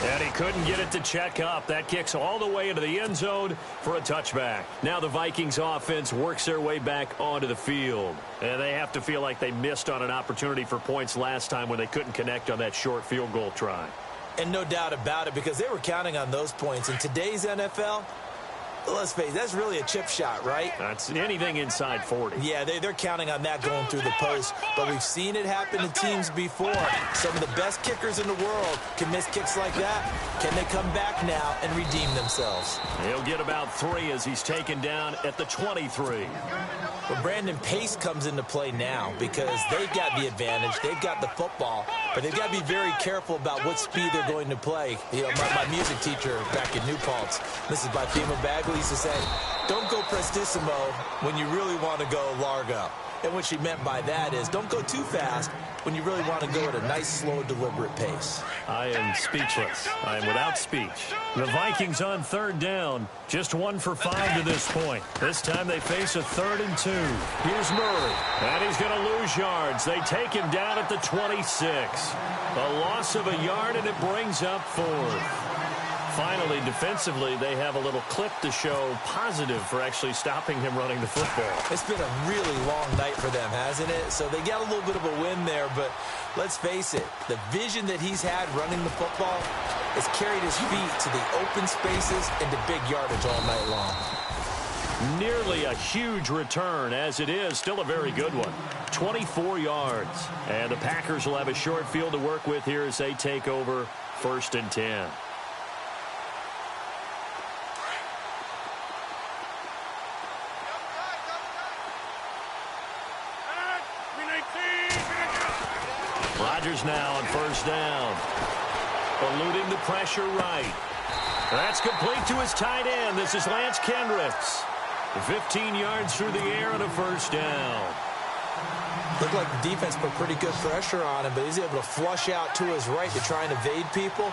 And he couldn't get it to check up. That kicks all the way into the end zone for a touchback. Now the Vikings offense works their way back onto the field. And they have to feel like they missed on an opportunity for points last time when they couldn't connect on that short field goal try. And no doubt about it, because they were counting on those points. In today's NFL, let's face it, that's really a chip shot, right? That's anything inside 40. Yeah, they're counting on that going through the post. But we've seen it happen to teams before. Some of the best kickers in the world can miss kicks like that. Can they come back now and redeem themselves? He'll get about 3 as he's taken down at the 23. Well, Brandon, pace comes into play now because they've got the advantage. They've got the football, but they've got to be very careful about what speed they're going to play. You know, my music teacher back in New Paltz, Mrs. Bifema Bagley, used to say, don't go prestissimo when you really want to go largo. And what she meant by that is don't go too fast when you really want to go at a nice, slow, deliberate pace. I am speechless. I am without speech. The Vikings on 3rd down. Just 1 for 5 to this point. This time they face a 3rd and 2. Here's Murray. And he's going to lose yards. They take him down at the 26. A loss of a yard, and it brings up 4th. Finally, defensively, they have a little clip to show positive for actually stopping him running the football. It's been a really long night for them, hasn't it? So they got a little bit of a win there, but let's face it, the vision that he's had running the football has carried his feet to the open spaces and to big yardage all night long. Nearly a huge return, as it is still a very good one. 24 yards. And the Packers will have a short field to work with here as they take over 1st and 10. Rodgers now on 1st down. Eluding the pressure right. That's complete to his tight end. This is Lance Kendricks. 15 yards through the air and a 1st down. Looked like the defense put pretty good pressure on him, but he's able to flush out to his right to try and evade people.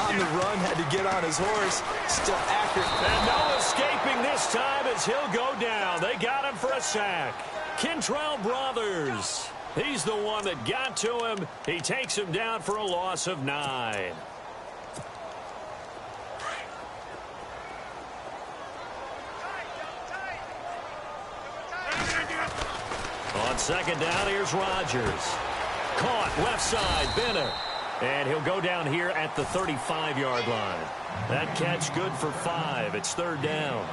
On the run, had to get on his horse. Still accurate. And no escaping this time as he'll go down. They got him for a sack. Kentrell Brothers. He's the one that got to him. He takes him down for a loss of 9. On 2nd down, here's Rodgers. Caught left side, Bennett. And he'll go down here at the 35-yard line. That catch good for 5. It's 3rd down.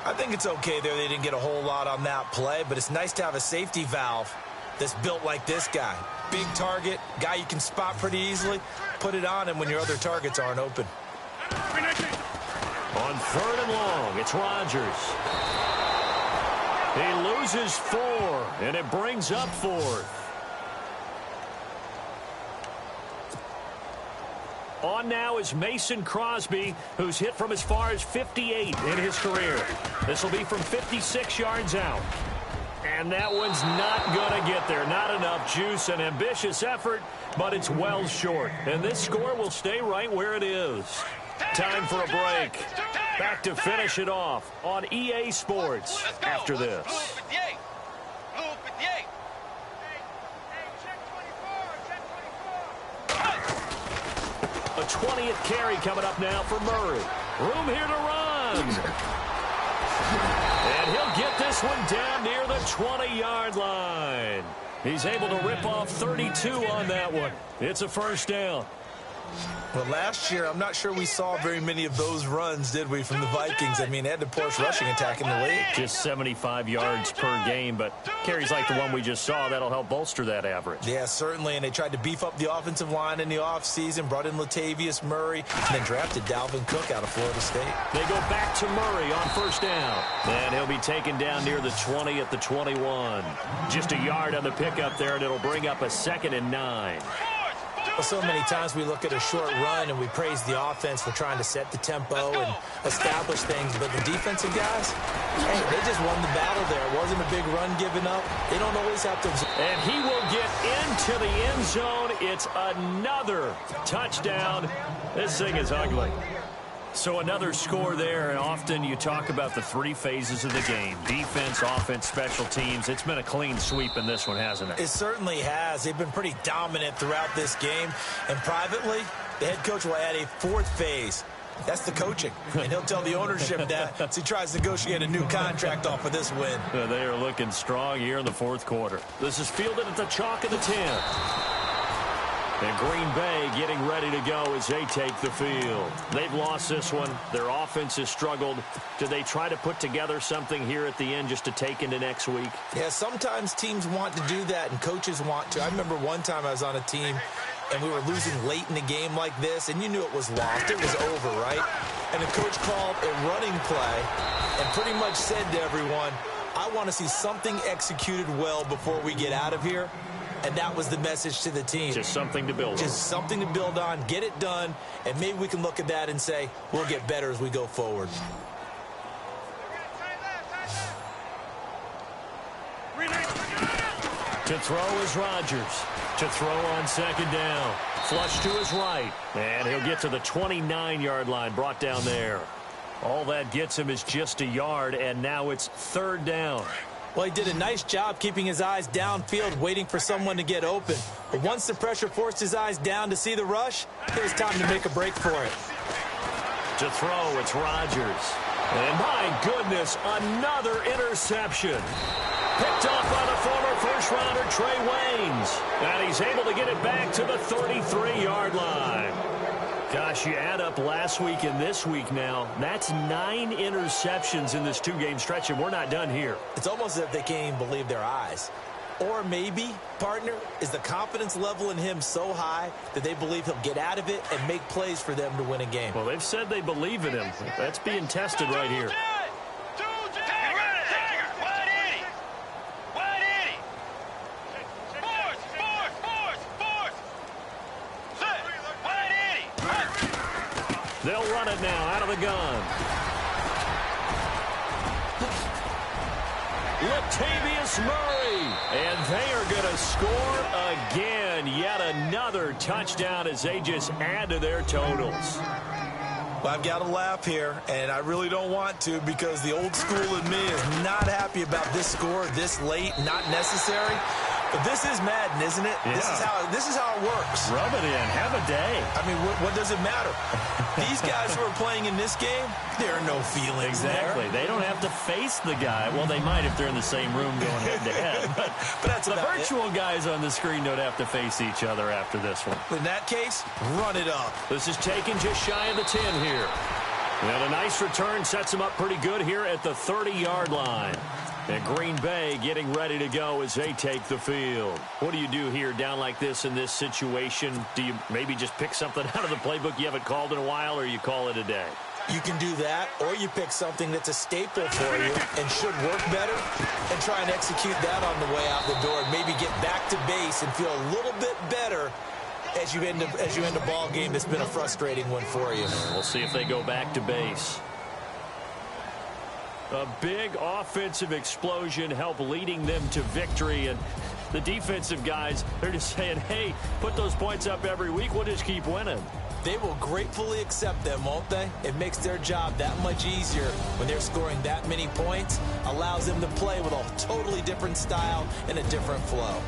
I think it's okay there. They didn't get a whole lot on that play, but it's nice to have a safety valve that's built like this guy. Big target, guy you can spot pretty easily. Put it on him when your other targets aren't open. On 3rd and long, it's Rodgers. He loses 4, and it brings up 4th. On now is Mason Crosby, who's hit from as far as 58 in his career. This will be from 56 yards out. And that one's not going to get there. Not enough juice. An ambitious effort, but it's well short. And this score will stay right where it is. Time for a break. Back to finish it off on EA Sports after this. A 20th carry coming up now for Murray. Room here to run. And he'll get this one down near the 20-yard line. He's able to rip off 32 on that one. It's a 1st down. Well, last year, I'm not sure we saw very many of those runs, did we, from the Vikings? I mean, they had the poorest rushing attack in the league. Just 75 yards per game, but carries like the one we just saw, that'll help bolster that average. Yeah, certainly, and they tried to beef up the offensive line in the offseason, brought in Latavius Murray, and then drafted Dalvin Cook out of Florida State. They go back to Murray on 1st down, and he'll be taken down near the 20 at the 21. Just a yard on the pickup there, and it'll bring up a 2nd and 9. Well, so many times we look at a short run and we praise the offense for trying to set the tempo and establish things, but the defensive guys, hey, they just won the battle there. It wasn't a big run given up. They don't always have to. And he will get into the end zone. It's another touchdown. This thing is ugly. So another score there, and often you talk about the 3 phases of the game. Defense, offense, special teams. It's been a clean sweep in this one, hasn't it? It certainly has. They've been pretty dominant throughout this game. And privately, the head coach will add a 4th phase. That's the coaching. And he'll tell the ownership that as he tries to negotiate a new contract off of this win. They are looking strong here in the 4th quarter. This is fielded at the chalk of the 10. And Green Bay getting ready to go as they take the field. They've lost this one. Their offense has struggled. Do they try to put together something here at the end just to take into next week? Yeah, sometimes teams want to do that and coaches want to. I remember one time I was on a team and we were losing late in the game like this, and you knew it was lost. It was over, right? And the coach called a running play and pretty much said to everyone, I want to see something executed well before we get out of here. And that was the message to the team. Just something to build on. Just something to build on, get it done, and maybe we can look at that and say, we'll get better as we go forward. To throw is Rodgers. To throw on second down. Flush to his right. And he'll get to the 29-yard line, brought down there. All that gets him is just a yard, and now it's third down. Well, he did a nice job keeping his eyes downfield, waiting for someone to get open. But once the pressure forced his eyes down to see the rush, it was time to make a break for it. To throw, it's Rodgers. And my goodness, another interception. Picked off by the former first-rounder Trey Waynes. And he's able to get it back to the 33-yard line. Gosh, you add up last week and this week now, that's 9 interceptions in this 2-game stretch, and we're not done here. It's almost as if they can't even believe their eyes. Or maybe, partner, is the confidence level in him so high that they believe he'll get out of it and make plays for them to win a game. Well, they've said they believe in him. That's being tested right here. They'll run it now out of the gun. Latavius Murray. And they are going to score again. Yet another touchdown as they just add to their totals. Well, I've got to laugh here, and I really don't want to because the old school in me is not happy about this score this late, not necessary. But this is Madden, isn't it? Yeah. This is how it works. Rub it in. Have a day. I mean, what does it matter? These guys who are playing in this game, there are no feelings Exactly. there. They don't have to face the guy. Well, they might if they're in the same room going head-to-head. But that's the about virtual guys on the screen don't have to face each other after this one. In that case, run it up. This is taken just shy of the 10 here. And a nice return sets him up pretty good here at the 30-yard line. And Green Bay getting ready to go as they take the field. What do you do here down like this in this situation? Do you maybe just pick something out of the playbook you haven't called in a while, or you call it a day? You can do that, or you pick something that's a staple for you and should work better and try and execute that on the way out the door and maybe get back to base and feel a little bit better as you end a ball game that's been a frustrating one for you. We'll see if they go back to base. A big offensive explosion helped leading them to victory. And the defensive guys, they're just saying, hey, put those points up every week. We'll just keep winning. They will gratefully accept them, won't they? It makes their job that much easier when they're scoring that many points. Allows them to play with a totally different style and a different flow.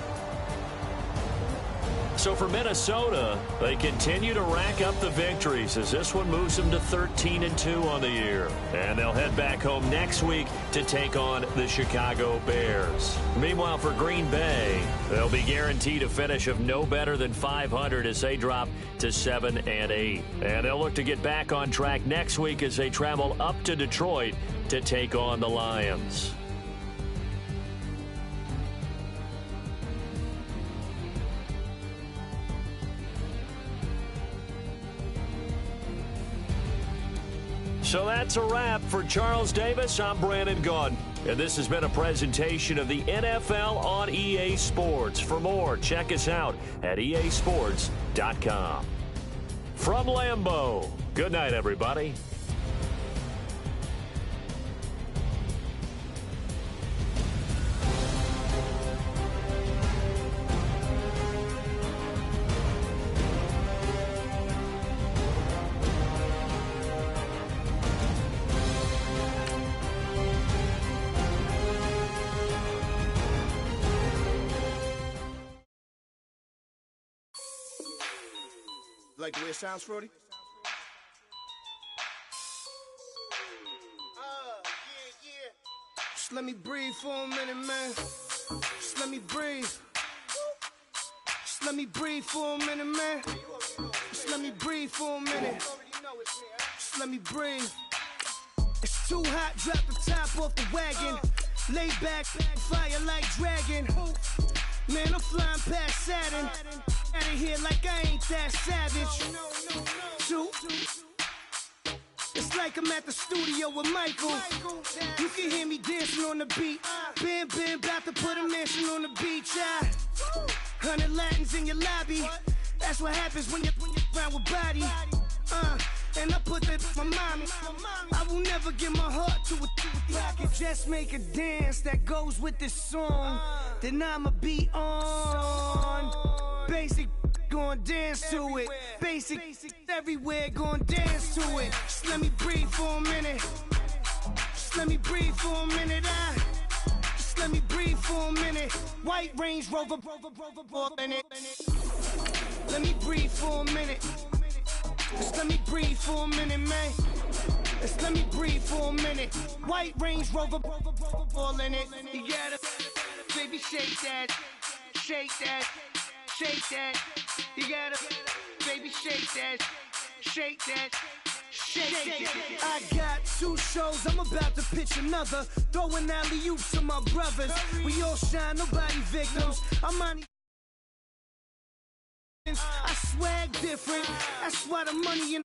So for Minnesota, they continue to rack up the victories as this one moves them to 13-2 on the year. And they'll head back home next week to take on the Chicago Bears. Meanwhile, for Green Bay, they'll be guaranteed a finish of no better than 500 as they drop to 7-8. And they'll look to get back on track next week as they travel up to Detroit to take on the Lions. So that's a wrap. For Charles Davis, I'm Brandon Gaudin. And this has been a presentation of the NFL on EA Sports. For more, check us out at easports.com. From Lambeau, good night, everybody. Like the way it sounds, Frody? Yeah. Just let me breathe for a minute, man. Just let me breathe. Just Just let me breathe for a minute, man. Just let me breathe for a minute. Just let me breathe. It's too hot, drop the top off the wagon. Lay back, fire like dragon. Man, I'm flying past Saturn. Out of here like I ain't that savage. Two. It's like I'm at the studio with Michael. You can hear me dancing on the beat. Bam, bam, about to put a mansion on the beach. 100 Latins in your lobby. That's what happens when you're around with body. And I put that in my mommy. I will never give my heart to a I can just make a dance that goes with this song. Then I'ma be on. Basic, gon' dance to it. Basic, everywhere, gon' dance to it. Just let me breathe for a minute. Just let me breathe for a minute. Just let me breathe for a minute. White Range Rover, in it. Let me breathe for a minute. Just let me breathe for a minute, man. Just let me breathe for a minute. White Range Rover, all in it. You gotta, baby, shake that, shake that, shake that. You gotta, baby, shake that, shake that. Shake it. I got 2 shows, I'm about to pitch another. Throwing alley-oops to my brothers. We all shine, nobody victims. I'm on. I swag different. That's why the money in